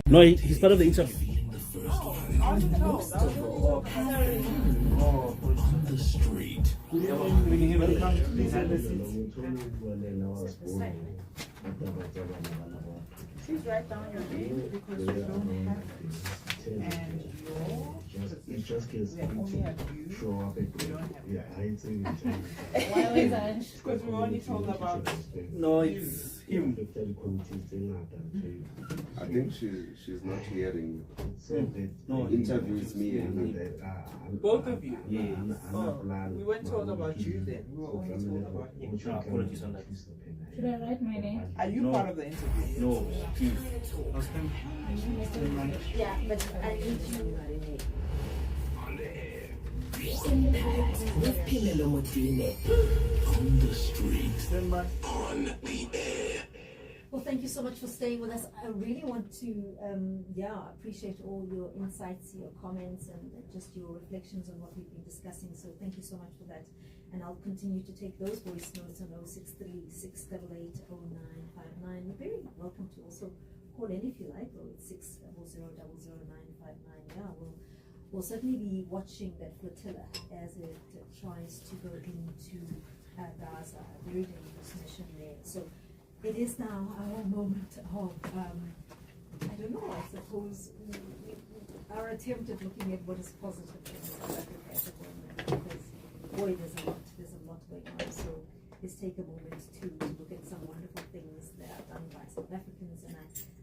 No, he's part of the interview. The street. Please write down your name because we don't have it. And we only have you. We don't have that. Why was that? Because we only told about No, it's him. I think she's not hearing you. No, Interviews me and both of you. Yes. Oh, we weren't told about you then. We were only told about him. Apologies on that. Should I write my name? Are you No. part of the interview? No, he. Yeah, but I need you. With Pilelo Motine. On the street. On the air. Well, thank you so much for staying with us. I really want to, appreciate all your insights, your comments, and just your reflections on what we've been discussing. So thank you so much for that. And I'll continue to take those voice notes on 063-688-0959. You're very welcome to also call in if you like, 086-00000959. Yeah, we'll certainly be watching that flotilla as it tries to go into Gaza, a very dangerous mission there. So it is now our moment of, I don't know, I suppose, our attempt at looking at what is positive in South Africa at the moment, because, boy, there's a lot going on. So let's take a moment to look at some wonderful things that are done by South Africans. And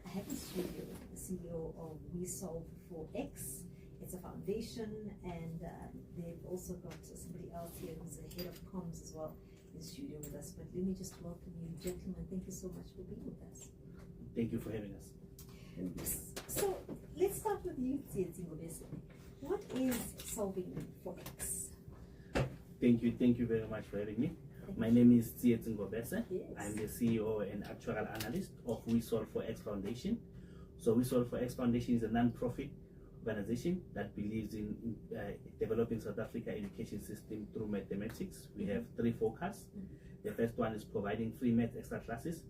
I have in studio the CEO of Wesolve4x. It's a foundation, and they've also got somebody else here who's the head of comms as well in studio with us. But let me just welcome you, gentlemen. Thank you so much for being with us. Thank you for having us. So let's start with you, Ngobese. What is solving for X? Thank you very much for having me. My name is Ngobese. Yes. I'm the CEO and actuarial analyst of Wesolve4x Foundation. So Wesolve4x Foundation is a non-profit organization that believes in developing South Africa education system through mathematics. We have three forecasts. The first one is providing free math extra classes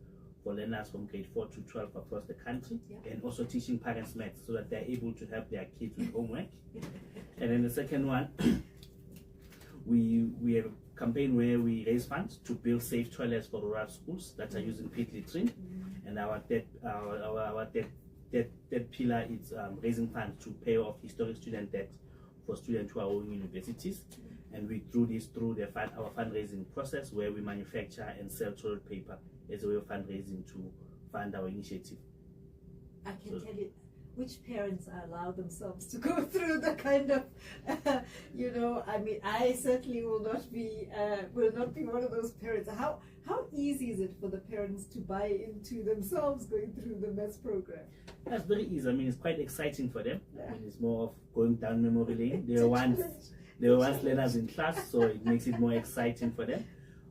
for learners from grade 4 to 12 across the country, and also teaching parents math so that they're able to help their kids with homework. And then the second one, we have a campaign where we raise funds to build safe toilets for rural schools that are using pit littering. And our third pillar is raising funds to pay off historic student debt for students who are owing universities. And we do this through our fundraising process, where we manufacture and sell toilet paper as a way of fundraising to fund our initiative. I can tell you which parents allow themselves to go through the kind of, I mean, I certainly will not be one of those parents. How easy is it for the parents to buy into themselves going through the maths program? That's very easy. I mean, it's quite exciting for them. I mean, it's more of going down memory lane. They were once learners in class, so it makes it more exciting for them.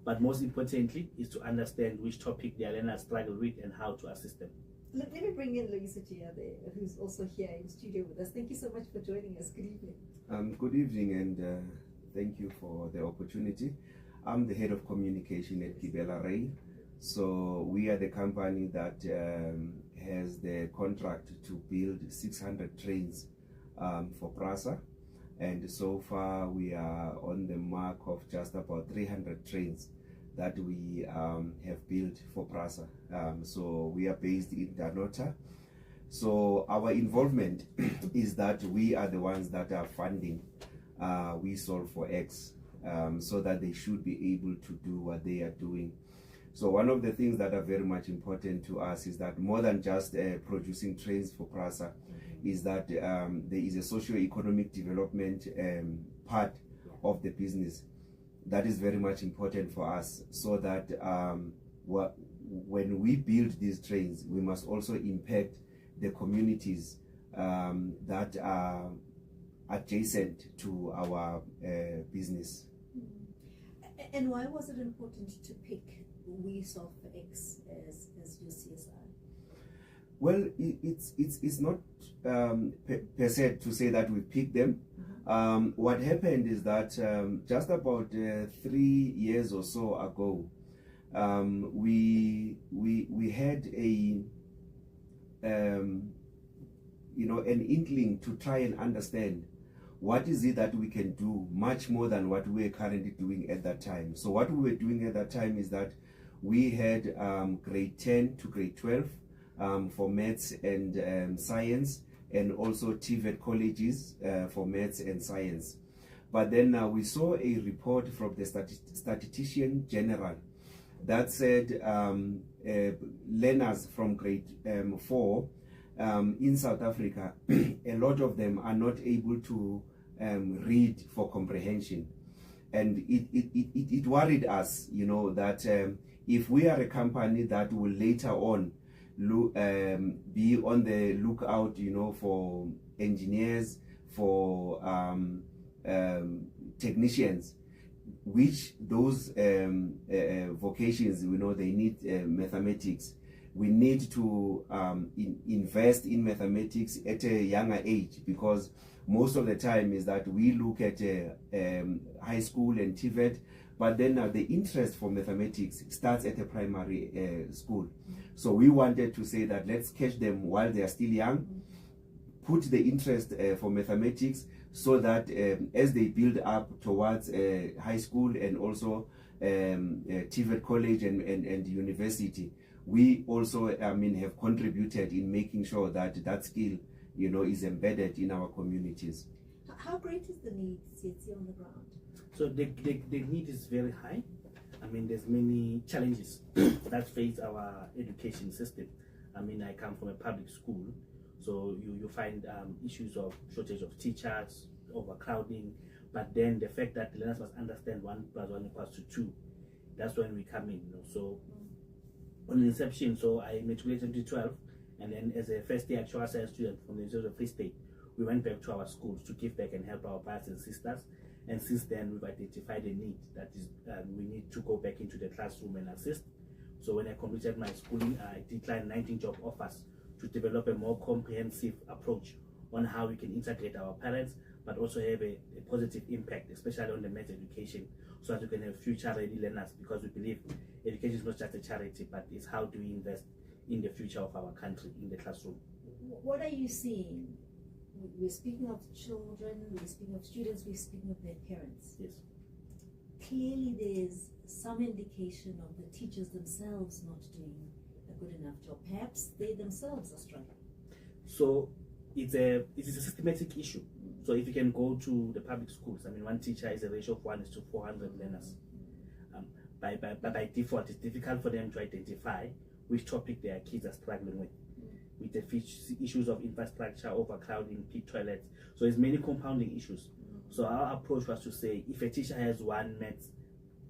But most importantly is to understand which topic their learners struggle with and how to assist them. Let me bring in Louisa Gia there, who's also here in studio with us. Thank you so much for joining us. Good evening. good evening, and thank you for the opportunity. I'm the head of communication at Gibela Wesolve4x. So we are the company that has the contract to build 600 trains for PRASA. And so far we are on the mark of just about 300 trains that we have built for PRASA. So we are based in Danota. So our involvement is that we are the ones that are funding Wesolve4x, so that they should be able to do what they are doing. So one of the things that are very much important to us is that more than just producing trains for PRASA, is that there is a socio-economic development part of the business that is very much important for us, so that when we build these trains, we must also impact the communities that are adjacent to our business. And why was it important to pick Wesolve4x as your CSI? Well, it's not per se to say that we picked them. What happened is that just about 3 years or so ago, we had an inkling to try and understand what is it that we can do much more than what we are currently doing at that time. So what we were doing at that time is that we had grade 10 to grade 12 for maths and science, and also TVET colleges for maths and science. But then we saw a report from the statistician general that said learners from grade 4 in South Africa, a lot of them are not able to read for comprehension. And it worried us, that if we are a company that will later on be on the lookout, for engineers, for technicians, which those vocations, they need mathematics. We need to invest in mathematics at a younger age, because most of the time is that we look at high school and TVET, but then the interest for mathematics starts at a primary school. So we wanted to say that let's catch them while they are still young, put the interest for mathematics, so that as they build up towards high school and also TVET college and university, we also have contributed in making sure that that skill is embedded in our communities. How great is the need, Sietsi, on the ground? So the need is very high. There's many challenges that face our education system. I come from a public school, so you find issues of shortage of teachers, overcrowding, but then the fact that the learners must understand 1 + 1 = 2, that's when we come in. So on inception, so I matriculated in 2012, and then as a first-year actual science student from the University of Free State, we went back to our schools to give back and help our brothers and sisters. And since then, we've identified a need that is we need to go back into the classroom and assist. So when I completed my schooling, I declined 19 job offers to develop a more comprehensive approach on how we can integrate our parents, but also have a positive impact, especially on the maths education, so that we can have future-ready learners, because we believe education is not just a charity, but it's how do we invest in the future of our country in the classroom. What are you seeing? We're speaking of children, we're speaking of students, we're speaking of their parents. Yes. Clearly there's some indication of the teachers themselves not doing a good enough job. Perhaps they themselves are struggling. So it is a systematic issue. So if you can go to the public schools, one teacher is a ratio of 1:400 learners. By default, it's difficult for them to identify which topic their kids are struggling with the issues of infrastructure, overcrowding, peak toilets. So there's many compounding issues. So our approach was to say, if a teacher has one maths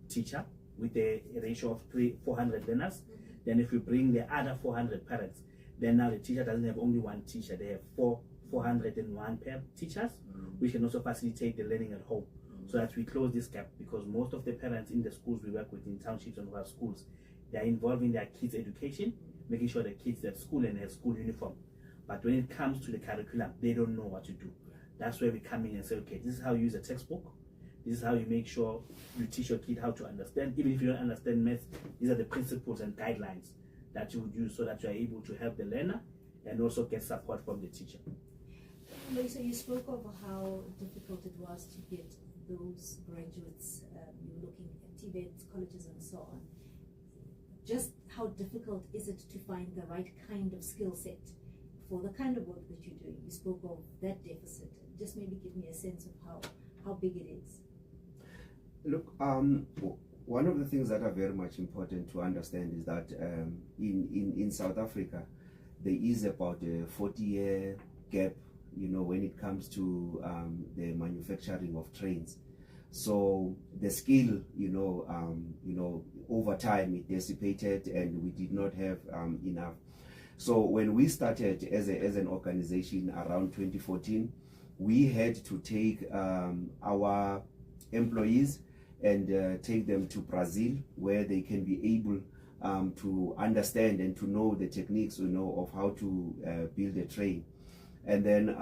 teacher with a ratio of 400 learners, then if we bring the other 400 parents, then now the teacher doesn't have only one teacher, they have 401 teachers, which can also facilitate the learning at home, so that we close this gap, because most of the parents in the schools we work with in townships and rural schools, they are involved in their kids' education, making sure the kids are at school and have school uniform. But when it comes to the curriculum, they don't know what to do. That's where we come in and say, okay, this is how you use a textbook. This is how you make sure you teach your kid how to understand. Even if you don't understand maths, these are the principles and guidelines that you would use, so that you are able to help the learner and also get support from the teacher. Lisa, you spoke of how difficult it was to get those graduates. You were looking at TVET colleges and so on. Just how difficult is it to find the right kind of skill set for the kind of work that you do? You spoke of that deficit. Just maybe give me a sense of how big it is. Look, one of the things that are very much important to understand is that in South Africa, there is about a 40-year gap, when it comes to the manufacturing of trains. So the skill, over time it dissipated, and we did not have enough. So when we started as an organization around 2014, we had to take our employees and take them to Brazil, where they can be able to understand and to know the techniques, of how to build a train. And then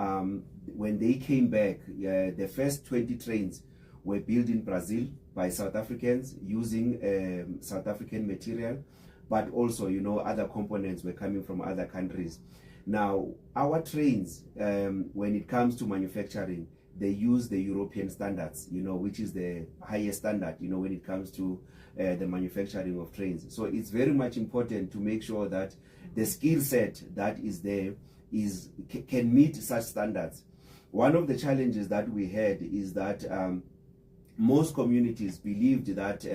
when they came back, the first 20 trains were built in Brazil by South Africans using South African material, but also, other components were coming from other countries. Now, our trains, when it comes to manufacturing, they use the European standards, which is the highest standard, when it comes to the manufacturing of trains. So it's very much important to make sure that the skill set that is there can meet such standards. One of the challenges that we had is that most communities believed that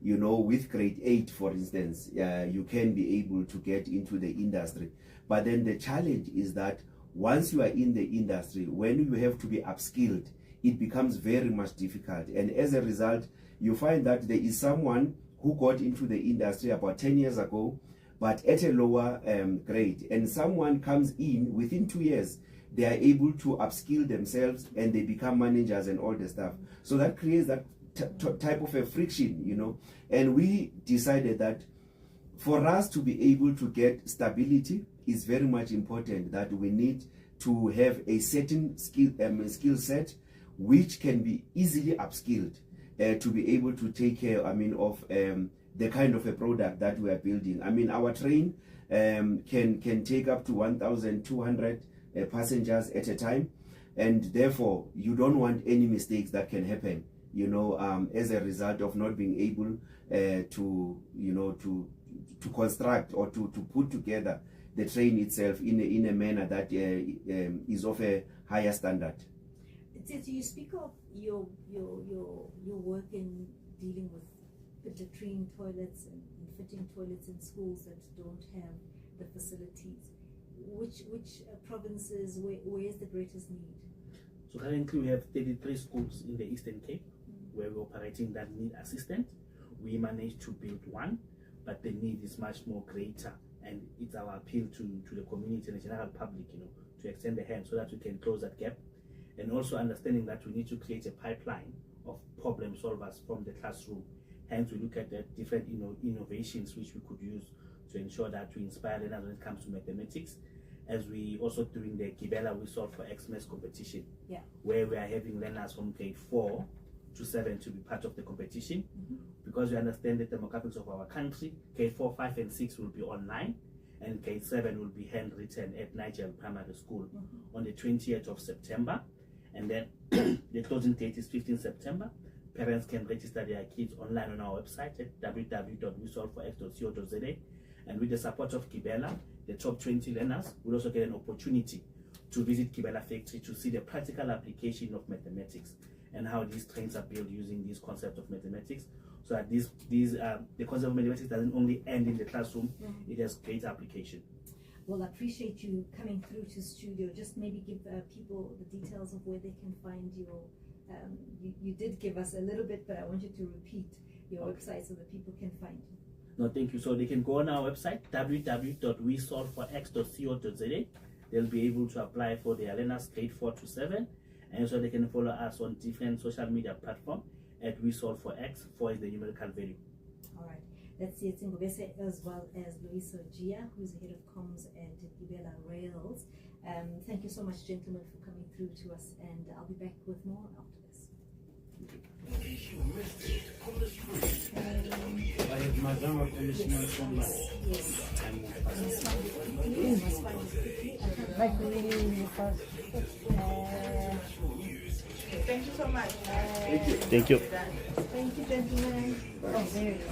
with grade 8, for instance, you can be able to get into the industry. But then the challenge is that once you are in the industry, when you have to be upskilled, it becomes very much difficult. And as a result, you find that there is someone who got into the industry about 10 years ago, but at a lower grade. And someone comes in within 2 years, they are able to upskill themselves and they become managers and all the stuff. So that creates that type of a friction, And we decided that for us to be able to get stability, is very much important that we need to have a certain skill set which can be easily upskilled to be able to take care, of the kind of a product that we are building. Our train can take up to 1,200 passengers at a time, and therefore you don't want any mistakes that can happen, as a result of not being able to construct or to put together the train itself in a manner that is of a higher standard. You speak of your work in dealing with latrine toilets and fitting toilets in schools that don't have the facilities. Which provinces, where is the greatest need? So currently we have 33 schools in the Eastern Cape where we're operating that need assistance. We managed to build one, but the need is much more greater. And it's our appeal to the community and the general public, to extend the hand so that we can close that gap. And also understanding that we need to create a pipeline of problem solvers from the classroom. Hence, we look at the different innovations which we could use to ensure that we inspire learners when it comes to mathematics, as we also doing the Gibela Wesolve4x maths competition, where we are having learners from grade 4 to 7 to be part of the competition, because we understand the demographics of our country. Grade 4, 5, and 6 will be online, and grade 7 will be handwritten at Nigel Primary School on the 20th of September, and then the closing date is 15th September. Parents can register their kids online on our website at www.wesolve4x.co.za, and with the support of Gibela, the top 20 learners will also get an opportunity to visit Gibela factory to see the practical application of mathematics and how these trains are built using this concept of mathematics, so that the concept of mathematics doesn't only end in the classroom, it has great application. Well, I appreciate you coming through to studio. Just maybe give people the details of where they can find your, you did give us a little bit, but I want you to repeat your website so that people can find you. No, thank you. So they can go on our website, www.wesolve4x.co.za. They'll be able to apply for their learners grade 4 to 7. And so they can follow us on different social media platforms at Wesolve4x. 4 is the numerical value. All right. Let's see, it's Ngobese as well as Luisa Gia, who's the head of comms at Gibela Rails. Thank you so much, gentlemen, for coming through to us, and I'll be back with more after this. I have Madame Commissioner Somebody. Yes. Like really first. Thank you so much. Thank you. Thank you, gentlemen. Oh, there it is.